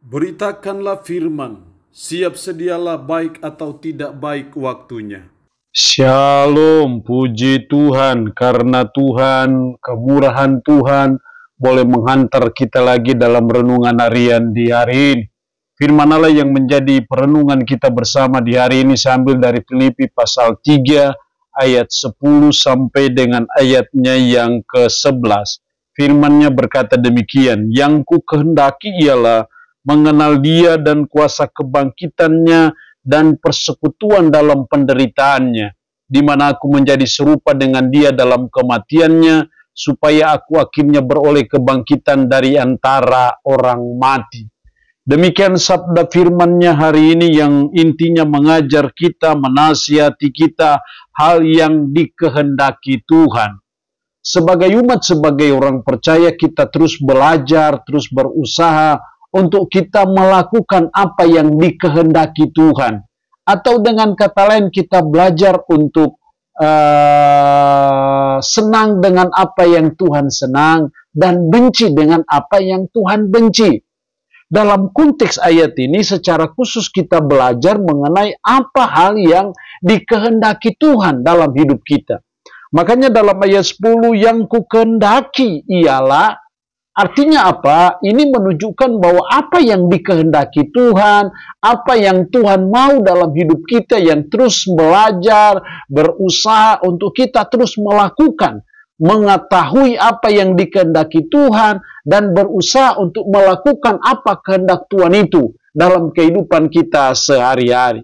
Beritakanlah firman, siap sedialah baik atau tidak baik waktunya. Shalom, puji Tuhan, karena Tuhan, kemurahan Tuhan boleh menghantar kita lagi dalam renungan harian di hari ini. Firman Allah yang menjadi perenungan kita bersama di hari ini sambil dari Filipi pasal 3 ayat 10 sampai dengan ayatnya yang ke-11. Firman-Nya berkata demikian, yang ku kehendaki ialah mengenal Dia dan kuasa kebangkitannya dan persekutuan dalam penderitaannya, di mana aku menjadi serupa dengan Dia dalam kematiannya, supaya aku akhirnya beroleh kebangkitan dari antara orang mati. Demikian sabda firman-Nya hari ini yang intinya mengajar kita, menasihati kita hal yang dikehendaki Tuhan. Sebagai umat, sebagai orang percaya, kita terus belajar, terus berusaha untuk kita melakukan apa yang dikehendaki Tuhan. Atau dengan kata lain, kita belajar untuk senang dengan apa yang Tuhan senang dan benci dengan apa yang Tuhan benci. Dalam konteks ayat ini secara khusus kita belajar mengenai apa hal yang dikehendaki Tuhan dalam hidup kita. Makanya dalam ayat 10, yang ku kehendaki ialah, artinya apa? Ini menunjukkan bahwa apa yang dikehendaki Tuhan, apa yang Tuhan mau dalam hidup kita, yang terus belajar, berusaha untuk kita terus melakukan, mengetahui apa yang dikehendaki Tuhan, dan berusaha untuk melakukan apa kehendak Tuhan itu dalam kehidupan kita sehari-hari.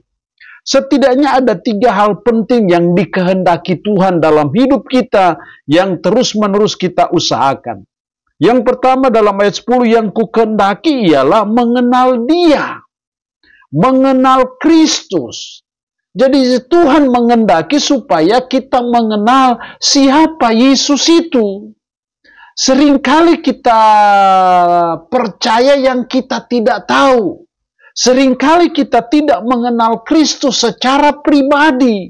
Setidaknya ada 3 hal penting yang dikehendaki Tuhan dalam hidup kita yang terus-menerus kita usahakan. Yang pertama dalam ayat 10, yang ku kehendaki ialah mengenal Dia, mengenal Kristus. Jadi Tuhan mengendaki supaya kita mengenal siapa Yesus itu. Seringkali kita percaya yang kita tidak tahu. Seringkali kita tidak mengenal Kristus secara pribadi.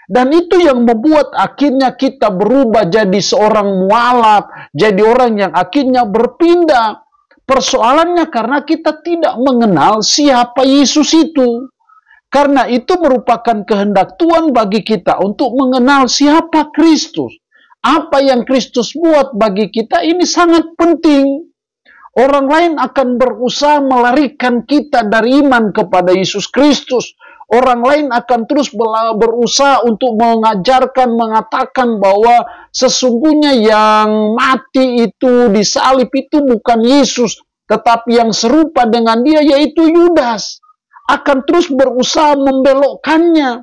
Dan itu yang membuat akhirnya kita berubah jadi seorang mualaf, jadi orang yang akhirnya berpindah. Persoalannya karena kita tidak mengenal siapa Yesus itu. Karena itu merupakan kehendak Tuhan bagi kita untuk mengenal siapa Kristus. Apa yang Kristus buat bagi kita ini sangat penting. Orang lain akan berusaha melarikan kita dari iman kepada Yesus Kristus. Orang lain akan terus berusaha untuk mengajarkan, mengatakan bahwa sesungguhnya yang mati itu, disalib itu bukan Yesus, tetapi yang serupa dengan Dia yaitu Yudas. Akan terus berusaha membelokkannya.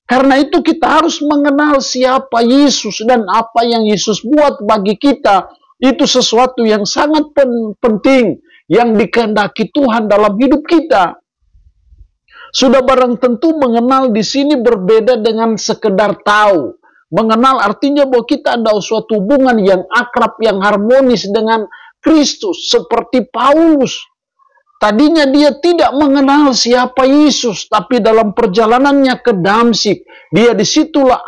Karena itu kita harus mengenal siapa Yesus dan apa yang Yesus buat bagi kita. Itu sesuatu yang sangat penting yang dikehendaki Tuhan dalam hidup kita. Sudah barang tentu mengenal di sini berbeda dengan sekedar tahu. Mengenal artinya bahwa kita ada suatu hubungan yang akrab, yang harmonis dengan Kristus. Seperti Paulus. Tadinya dia tidak mengenal siapa Yesus, tapi dalam perjalanannya ke Damsyik, dia disitulah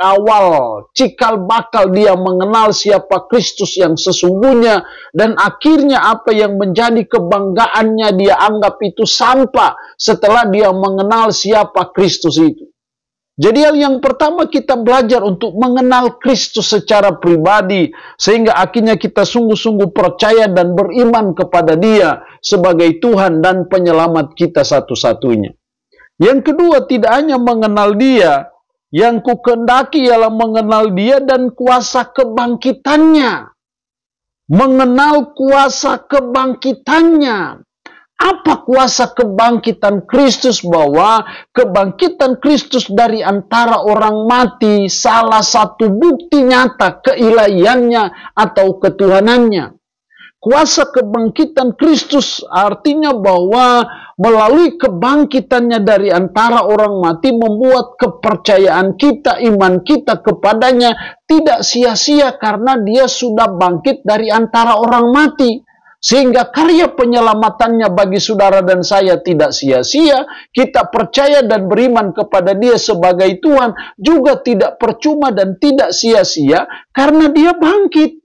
awal cikal bakal dia mengenal siapa Kristus yang sesungguhnya, dan akhirnya apa yang menjadi kebanggaannya dia anggap itu sampah setelah dia mengenal siapa Kristus itu. Jadi hal yang pertama kita belajar untuk mengenal Kristus secara pribadi, sehingga akhirnya kita sungguh-sungguh percaya dan beriman kepada Dia sebagai Tuhan dan penyelamat kita satu-satunya. Yang kedua, tidak hanya mengenal Dia, yang ku kehendaki ialah mengenal Dia dan kuasa kebangkitannya. Mengenal kuasa kebangkitannya. Apa kuasa kebangkitan Kristus? Bahwa kebangkitan Kristus dari antara orang mati salah satu bukti nyata keilahiannya atau ketuhanannya. Kuasa kebangkitan Kristus artinya bahwa melalui kebangkitannya dari antara orang mati membuat kepercayaan kita, iman kita kepadanya tidak sia-sia karena Dia sudah bangkit dari antara orang mati. Sehingga karya penyelamatannya bagi saudara dan saya tidak sia-sia. Kita percaya dan beriman kepada Dia sebagai Tuhan juga tidak percuma dan tidak sia-sia karena Dia bangkit.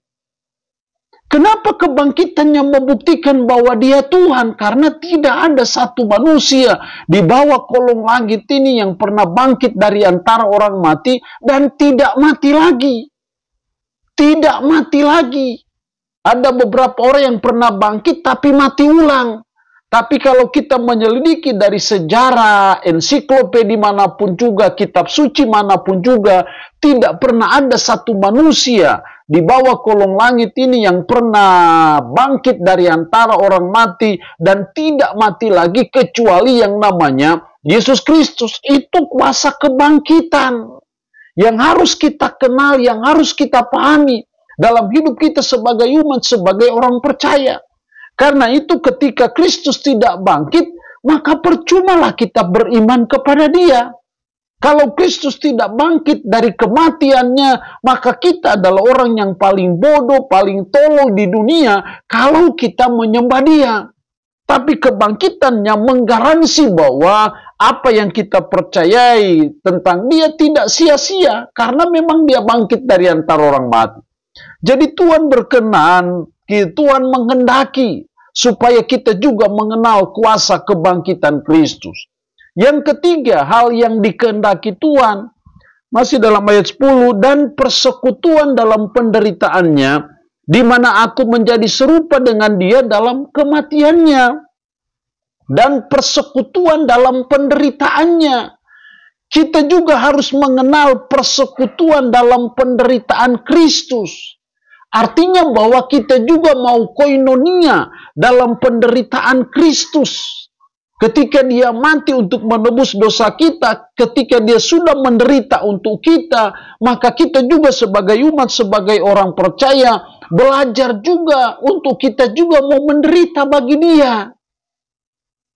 Kenapa kebangkitannya membuktikan bahwa dia Tuhan? Karena tidak ada satu manusia di bawah kolong langit ini yang pernah bangkit dari antara orang mati dan tidak mati lagi. Tidak mati lagi. Ada beberapa orang yang pernah bangkit tapi mati ulang. Tapi kalau kita menyelidiki dari sejarah, ensiklopedi manapun juga, kitab suci manapun juga, tidak pernah ada satu manusia di bawah kolong langit ini yang pernah bangkit dari antara orang mati dan tidak mati lagi kecuali yang namanya Yesus Kristus. Itu kuasa kebangkitan yang harus kita kenal, yang harus kita pahami dalam hidup kita sebagai umat, sebagai orang percaya. Karena itu ketika Kristus tidak bangkit, maka percumalah kita beriman kepada Dia. Kalau Kristus tidak bangkit dari kematiannya, maka kita adalah orang yang paling bodoh, paling tolol di dunia kalau kita menyembah Dia. Tapi kebangkitannya menggaransi bahwa apa yang kita percayai tentang Dia tidak sia-sia, karena memang Dia bangkit dari antara orang mati. Jadi Tuhan berkenan, Tuhan menghendaki supaya kita juga mengenal kuasa kebangkitan Kristus. Yang ketiga, hal yang dikehendaki Tuhan, masih dalam ayat 10, dan persekutuan dalam penderitaannya, di mana aku menjadi serupa dengan Dia dalam kematiannya. Dan persekutuan dalam penderitaannya. Kita juga harus mengenal persekutuan dalam penderitaan Kristus. Artinya bahwa kita juga mau koinonia dalam penderitaan Kristus. Ketika Dia mati untuk menebus dosa kita, ketika Dia sudah menderita untuk kita, maka kita juga sebagai umat, sebagai orang percaya, belajar juga untuk kita juga mau menderita bagi Dia.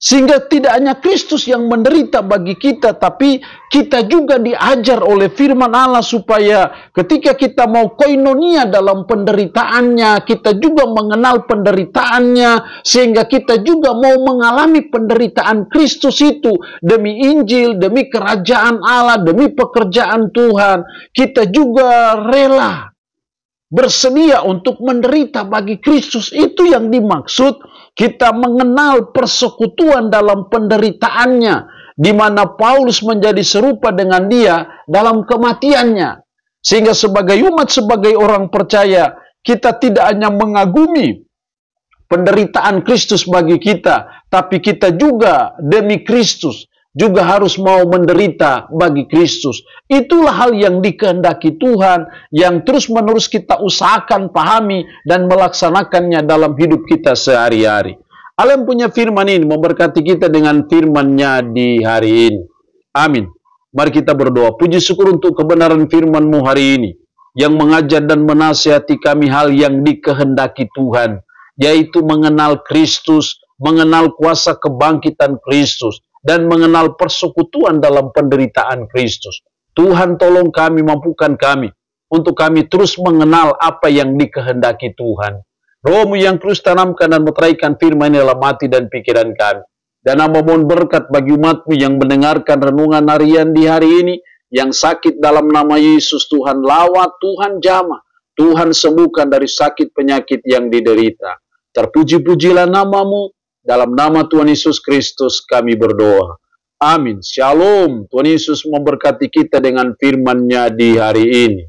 Sehingga tidak hanya Kristus yang menderita bagi kita, tapi kita juga diajar oleh firman Allah supaya ketika kita mau koinonia dalam penderitaannya, kita juga mengenal penderitaannya, sehingga kita juga mau mengalami penderitaan Kristus itu demi Injil, demi kerajaan Allah, demi pekerjaan Tuhan. Kita juga rela bersedia untuk menderita bagi Kristus. Itu yang dimaksud kita mengenal persekutuan dalam penderitaannya, di mana Paulus menjadi serupa dengan Dia dalam kematiannya. Sehingga sebagai umat, sebagai orang percaya, kita tidak hanya mengagumi penderitaan Kristus bagi kita, tapi kita juga demi Kristus juga harus mau menderita bagi Kristus. Itulah hal yang dikehendaki Tuhan, yang terus-menerus kita usahakan pahami dan melaksanakannya dalam hidup kita sehari-hari. Allah yang punya firman ini memberkati kita dengan firman-Nya di hari ini. Amin. Mari kita berdoa. Puji syukur untuk kebenaran firman-Mu hari ini, yang mengajar dan menasihati kami hal yang dikehendaki Tuhan, yaitu mengenal Kristus, mengenal kuasa kebangkitan Kristus, dan mengenal persekutuan dalam penderitaan Kristus. Tuhan tolong kami, mampukan kami, untuk kami terus mengenal apa yang dikehendaki Tuhan. Roh-Mu yang terus tanamkan dan meteraikan firman dalam hati dan pikiran kami. Dan hamba mohon berkat bagi umat-Mu yang mendengarkan renungan harian di hari ini, yang sakit dalam nama Yesus Tuhan lawat, Tuhan jamah, Tuhan sembuhkan dari sakit penyakit yang diderita. Terpuji-pujilah nama-Mu. Dalam nama Tuhan Yesus Kristus kami berdoa. Amin. Shalom. Tuhan Yesus memberkati kita dengan firman-Nya di hari ini.